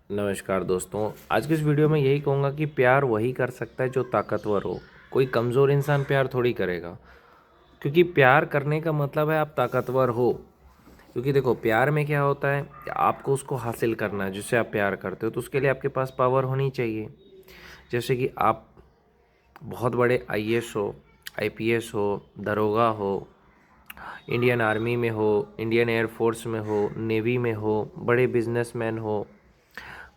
नमस्कार दोस्तों। आज की इस वीडियो में यही कहूँगा कि प्यार वही कर सकता है जो ताकतवर हो। कोई कमज़ोर इंसान प्यार थोड़ी करेगा, क्योंकि प्यार करने का मतलब है आप ताकतवर हो। क्योंकि देखो, प्यार में क्या होता है कि आपको उसको हासिल करना है जिससे आप प्यार करते हो, तो उसके लिए आपके पास पावर होनी चाहिए। जैसे कि आप बहुत बड़े आईएएस हो, आईपीएस हो, दरोगा हो, इंडियन आर्मी में हो, इंडियन एयरफोर्स में हो, नेवी में हो, बड़े बिजनेसमैन हो,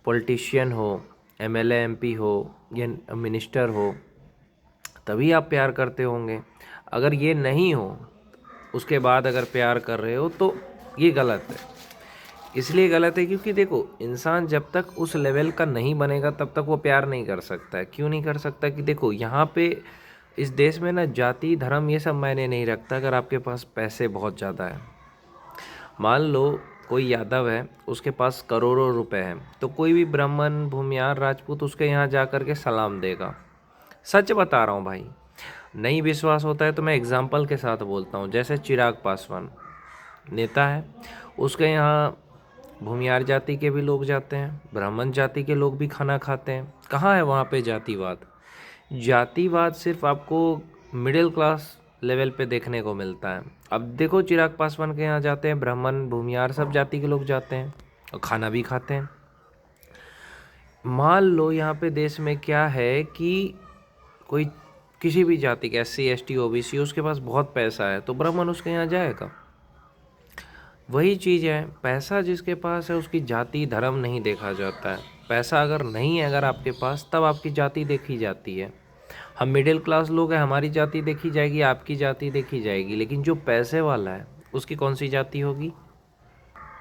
पॉलिटिशियन हो, एमएलए एमपी हो या मिनिस्टर हो, तभी आप प्यार करते होंगे। अगर ये नहीं हो, उसके बाद अगर प्यार कर रहे हो, तो ये गलत है। इसलिए गलत है क्योंकि देखो, इंसान जब तक उस लेवल का नहीं बनेगा तब तक वो प्यार नहीं कर सकता है। क्यों नहीं कर सकता? कि देखो, यहाँ पे इस देश में ना जाति धर्म ये सब मायने नहीं रखता। अगर आपके पास पैसे बहुत ज़्यादा है, मान लो कोई यादव है, उसके पास करोड़ों रुपए हैं, तो कोई भी ब्राह्मण भूमियार राजपूत उसके यहाँ जा कर के सलाम देगा। सच बता रहा हूँ भाई। नहीं विश्वास होता है तो मैं एग्जाम्पल के साथ बोलता हूँ। जैसे चिराग पासवान नेता है, उसके यहाँ भूमियार जाति के भी लोग जाते हैं, ब्राह्मण जाति के लोग भी खाना खाते हैं। कहाँ है वहाँ पे जातिवाद? जातिवाद सिर्फ आपको मिडिल क्लास लेवल पे देखने को मिलता है। अब देखो, चिराग पासवान के यहाँ जाते हैं ब्राह्मण भूमियार सब जाति के लोग जाते हैं और खाना भी खाते हैं। मान लो यहाँ पे देश में क्या है कि कोई किसी भी जाति का एससी एसटी ओबीसी, उसके पास बहुत पैसा है, तो ब्राह्मण उसके यहाँ जाएगा। वही चीज़ है, पैसा जिसके पास है उसकी जाति धर्म नहीं देखा जाता है। पैसा अगर नहीं है अगर आपके पास, तब आपकी जाति देखी जाती है। हम मिडिल क्लास लोग हैं, हमारी जाति देखी जाएगी, आपकी जाति देखी जाएगी। लेकिन जो पैसे वाला है उसकी कौन सी जाति होगी?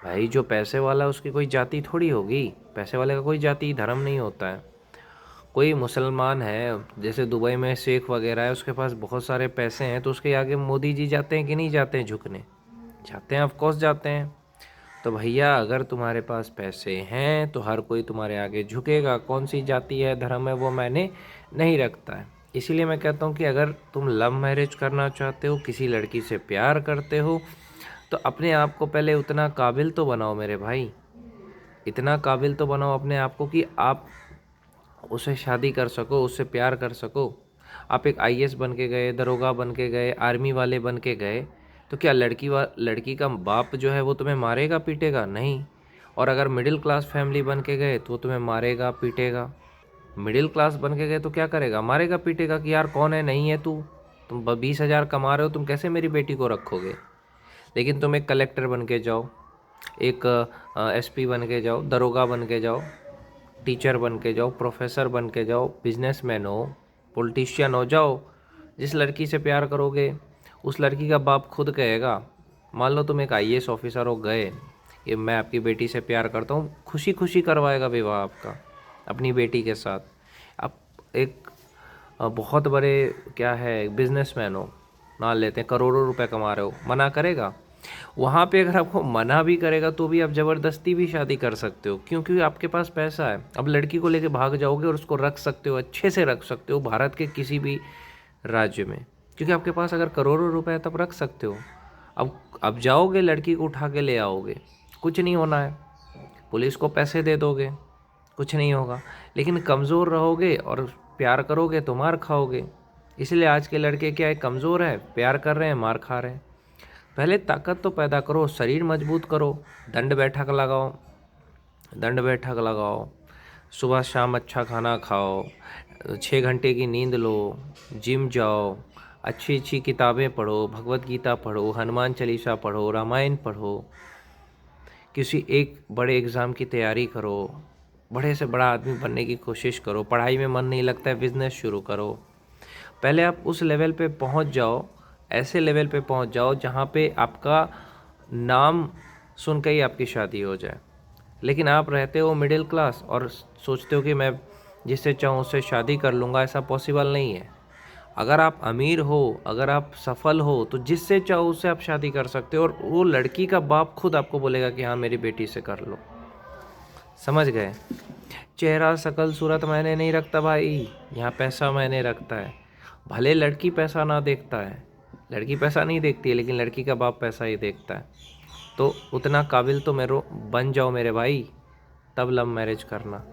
भाई, जो पैसे वाला है उसकी कोई जाति थोड़ी होगी। पैसे वाले का कोई जाति धर्म नहीं होता है। कोई मुसलमान है, जैसे दुबई में शेख वगैरह है, उसके पास बहुत सारे पैसे हैं, तो उसके आगे मोदी जी जाते हैं कि नहीं जाते हैं झुकने? जाते हैं, ऑफ कोर्स जाते हैं। तो भैया, अगर तुम्हारे पास पैसे हैं तो हर कोई तुम्हारे आगे झुकेगा। कौन सी जाति है धर्म है वो मैंने नहीं रखता है। इसीलिए मैं कहता हूँ कि अगर तुम लव मैरिज करना चाहते हो, किसी लड़की से प्यार करते हो, तो अपने आप को पहले उतना काबिल तो बनाओ मेरे भाई। इतना काबिल तो बनाओ अपने आप को कि आप उससे शादी कर सको, उससे प्यार कर सको। आप एक आईएएस बन के गए, दरोगा बन के गए, आर्मी वाले बन के गए, तो क्या लड़की का बाप जो है वो तुम्हें मारेगा पीटेगा? नहीं। और अगर मिडिल क्लास फैमिली बन के गए तो वो तुम्हें मारेगा पीटेगा। मिडिल क्लास बन के गए तो क्या करेगा? मारेगा पीटेगा कि यार कौन है, नहीं है तू, तुम 20,000 कमा रहे हो, तुम कैसे मेरी बेटी को रखोगे? लेकिन तुम एक कलेक्टर बन के जाओ, एक एसपी बन के जाओ, दरोगा बन के जाओ, टीचर बन के जाओ, प्रोफेसर बन के जाओ, बिजनेसमैन हो, पॉलिटिशियन हो जाओ, जिस लड़की से प्यार करोगे उस लड़की का बाप खुद कहेगा। मान लो तुम एक आईएएस ऑफिसर हो गए, ये मैं आपकी बेटी से प्यार करता हूँ, खुशी खुशी करवाएगा विवाह आपका अपनी बेटी के साथ। आप एक बहुत बड़े क्या है बिजनेसमैन हो, मान लेते हैं करोड़ों रुपए कमा रहे हो, मना करेगा? वहाँ पे अगर आपको मना भी करेगा तो भी आप ज़बरदस्ती भी शादी कर सकते हो, क्योंकि आपके पास पैसा है। अब लड़की को लेके भाग जाओगे और उसको रख सकते हो, अच्छे से रख सकते हो भारत के किसी भी राज्य में, क्योंकि आपके पास अगर करोड़ों रुपए है तब रख सकते हो। अब जाओगे, लड़की को उठा के ले आओगे, कुछ नहीं होना है। पुलिस को पैसे दे दोगे, कुछ नहीं होगा। लेकिन कमज़ोर रहोगे और प्यार करोगे तो मार खाओगे। इसलिए आज के लड़के क्या है, कमज़ोर है, प्यार कर रहे हैं, मार खा रहे हैं। पहले ताकत तो पैदा करो, शरीर मजबूत करो, दंड बैठक लगाओ, दंड बैठक लगाओ, सुबह शाम अच्छा खाना खाओ, 6 घंटे की नींद लो, जिम जाओ, अच्छी अच्छी किताबें पढ़ो, भगवत गीता पढ़ो, हनुमान चालीसा पढ़ो, रामायण पढ़ो, किसी एक बड़े एग्ज़ाम की तैयारी करो, बड़े से बड़ा आदमी बनने की कोशिश करो। पढ़ाई में मन नहीं लगता है, बिज़नेस शुरू करो। पहले आप उस लेवल पे पहुंच जाओ, ऐसे लेवल पे पहुंच जाओ जहां पे आपका नाम सुन के ही आपकी शादी हो जाए। लेकिन आप रहते हो मिडिल क्लास और सोचते हो कि मैं जिससे चाहूँ उससे शादी कर लूँगा, ऐसा पॉसिबल नहीं है। अगर आप अमीर हो, अगर आप सफल हो, तो जिससे चाहो उससे आप शादी कर सकते हो, और वो लड़की का बाप खुद आपको बोलेगा कि हाँ मेरी बेटी से कर लो। समझ गए? चेहरा शकल सूरत मायने नहीं रखता भाई, यहाँ पैसा मायने रखता है। भले लड़की पैसा ना देखता है, लड़की पैसा नहीं देखती है, लेकिन लड़की का बाप पैसा ही देखता है। तो उतना काबिल तो मेरे बन जाओ मेरे भाई। तब लव मैरिज करना।